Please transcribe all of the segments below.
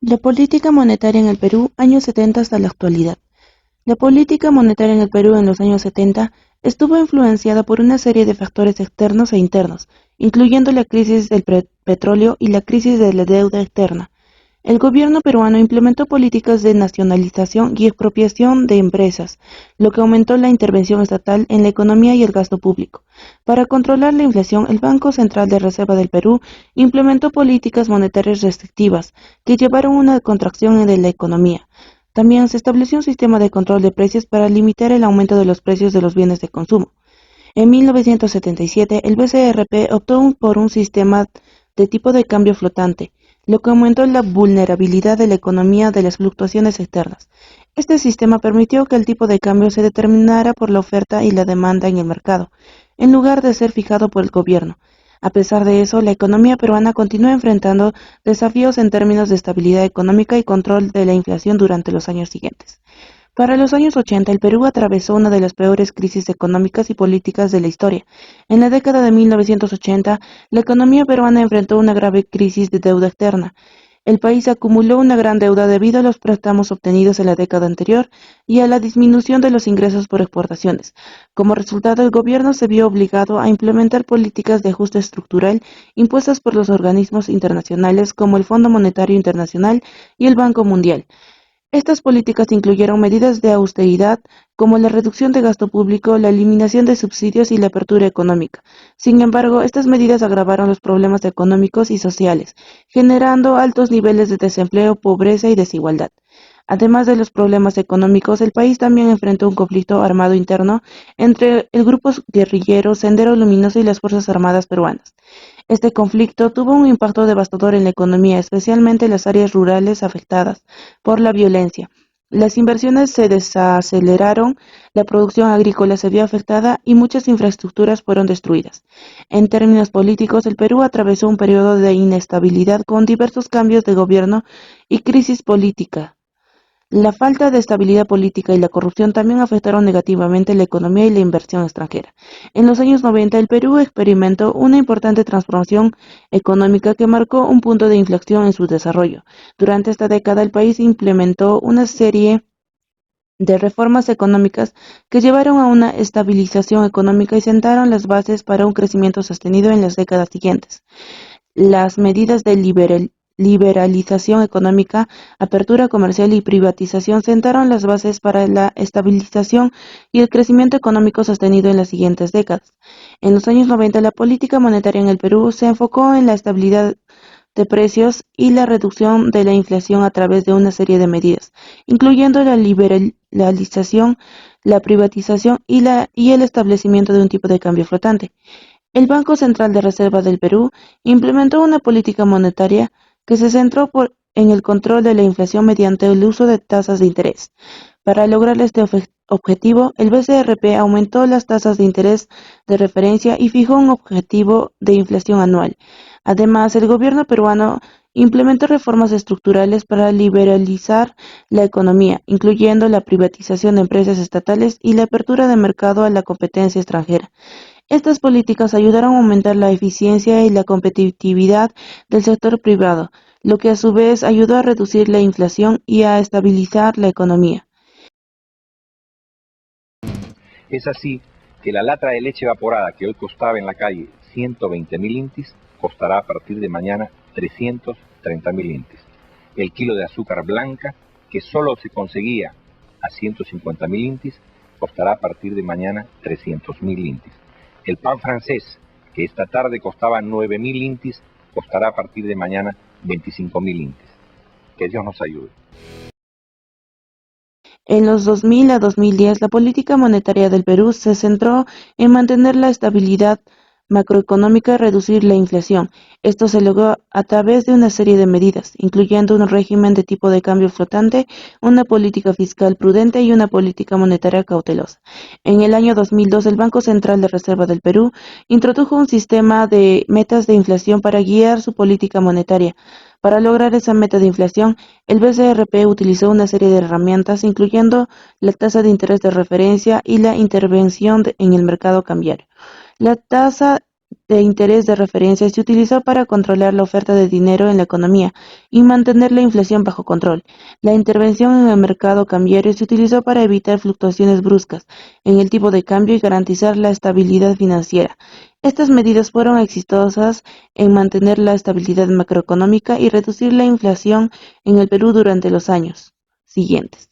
La política monetaria en el Perú, años 70 hasta la actualidad. La política monetaria en el Perú en los años 70 estuvo influenciada por una serie de factores externos e internos, incluyendo la crisis del petróleo y la crisis de la deuda externa. El gobierno peruano implementó políticas de nacionalización y expropiación de empresas, lo que aumentó la intervención estatal en la economía y el gasto público. Para controlar la inflación, el Banco Central de Reserva del Perú implementó políticas monetarias restrictivas que llevaron a una contracción de la economía. También se estableció un sistema de control de precios para limitar el aumento de los precios de los bienes de consumo. En 1977, el BCRP optó por un sistema de tipo de cambio flotante, lo que aumentó la vulnerabilidad de la economía de las fluctuaciones externas. Este sistema permitió que el tipo de cambio se determinara por la oferta y la demanda en el mercado, en lugar de ser fijado por el gobierno. A pesar de eso, la economía peruana continúa enfrentando desafíos en términos de estabilidad económica y control de la inflación durante los años siguientes. Para los años 80, el Perú atravesó una de las peores crisis económicas y políticas de la historia. En la década de 1980, la economía peruana enfrentó una grave crisis de deuda externa. El país acumuló una gran deuda debido a los préstamos obtenidos en la década anterior y a la disminución de los ingresos por exportaciones. Como resultado, el gobierno se vio obligado a implementar políticas de ajuste estructural impuestas por los organismos internacionales como el Fondo Monetario Internacional y el Banco Mundial. Estas políticas incluyeron medidas de austeridad como la reducción de gasto público, la eliminación de subsidios y la apertura económica. Sin embargo, estas medidas agravaron los problemas económicos y sociales, generando altos niveles de desempleo, pobreza y desigualdad. Además de los problemas económicos, el país también enfrentó un conflicto armado interno entre el grupo guerrillero Sendero Luminoso y las Fuerzas Armadas peruanas. Este conflicto tuvo un impacto devastador en la economía, especialmente en las áreas rurales afectadas por la violencia. Las inversiones se desaceleraron, la producción agrícola se vio afectada y muchas infraestructuras fueron destruidas. En términos políticos, el Perú atravesó un periodo de inestabilidad con diversos cambios de gobierno y crisis política. La falta de estabilidad política y la corrupción también afectaron negativamente la economía y la inversión extranjera. En los años 90, el Perú experimentó una importante transformación económica que marcó un punto de inflexión en su desarrollo. Durante esta década, el país implementó una serie de reformas económicas que llevaron a una estabilización económica y sentaron las bases para un crecimiento sostenido en las décadas siguientes. Las medidas de liberalización económica, apertura comercial y privatización sentaron las bases para la estabilización y el crecimiento económico sostenido en las siguientes décadas. En los años 90, la política monetaria en el Perú se enfocó en la estabilidad de precios y la reducción de la inflación a través de una serie de medidas, incluyendo la liberalización, la privatización y el establecimiento de un tipo de cambio flotante. El Banco Central de Reserva del Perú implementó una política monetaria que se centró en el control de la inflación mediante el uso de tasas de interés. Para lograr este objetivo, el BCRP aumentó las tasas de interés de referencia y fijó un objetivo de inflación anual. Además, el gobierno peruano implementó reformas estructurales para liberalizar la economía, incluyendo la privatización de empresas estatales y la apertura de mercado a la competencia extranjera. Estas políticas ayudaron a aumentar la eficiencia y la competitividad del sector privado, lo que a su vez ayudó a reducir la inflación y a estabilizar la economía. Es así que la lata de leche evaporada que hoy costaba en la calle 120.000 intis costará a partir de mañana 330.000 intis. El kilo de azúcar blanca, que solo se conseguía a 150.000 intis, costará a partir de mañana 300.000 intis. El pan francés, que esta tarde costaba 9.000 intis, costará a partir de mañana 25.000 intis. Que Dios nos ayude. En los 2000 a 2010, la política monetaria del Perú se centró en mantener la estabilidad macroeconómica y reducir la inflación. Esto se logró a través de una serie de medidas, incluyendo un régimen de tipo de cambio flotante, una política fiscal prudente y una política monetaria cautelosa. En el año 2002, el Banco Central de Reserva del Perú introdujo un sistema de metas de inflación para guiar su política monetaria. Para lograr esa meta de inflación, el BCRP utilizó una serie de herramientas, incluyendo la tasa de interés de referencia y la intervención en el mercado cambiario. La tasa de interés de referencia se utilizó para controlar la oferta de dinero en la economía y mantener la inflación bajo control. La intervención en el mercado cambiario se utilizó para evitar fluctuaciones bruscas en el tipo de cambio y garantizar la estabilidad financiera. Estas medidas fueron exitosas en mantener la estabilidad macroeconómica y reducir la inflación en el Perú durante los años siguientes.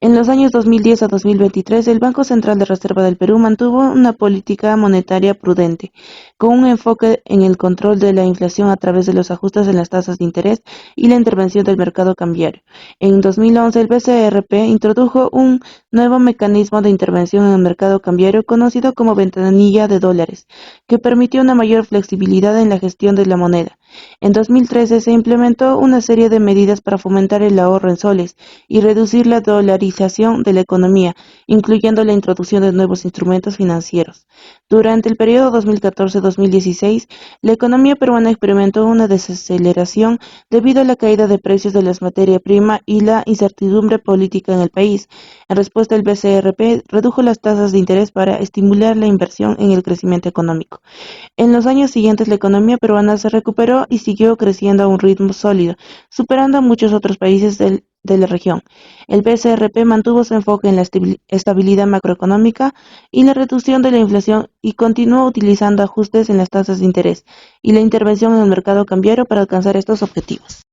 En los años 2010 a 2023, el Banco Central de Reserva del Perú mantuvo una política monetaria prudente, con un enfoque en el control de la inflación a través de los ajustes en las tasas de interés y la intervención del mercado cambiario. En 2011, el BCRP introdujo un nuevo mecanismo de intervención en el mercado cambiario conocido como ventanilla de dólares, que permitió una mayor flexibilidad en la gestión de la moneda. En 2013 se implementó una serie de medidas para fomentar el ahorro en soles y reducir la dolarización de la economía, incluyendo la introducción de nuevos instrumentos financieros. Durante el periodo 2014-2016, la economía peruana experimentó una desaceleración debido a la caída de precios de las materias primas y la incertidumbre política en el país. En respuesta, el BCRP redujo las tasas de interés para estimular la inversión en el crecimiento económico. En los años siguientes, la economía peruana se recuperó y siguió creciendo a un ritmo sólido, superando a muchos otros países de la región. El BCRP mantuvo su enfoque en la estabilidad macroeconómica y la reducción de la inflación y continuó utilizando ajustes en las tasas de interés y la intervención en el mercado cambiario para alcanzar estos objetivos.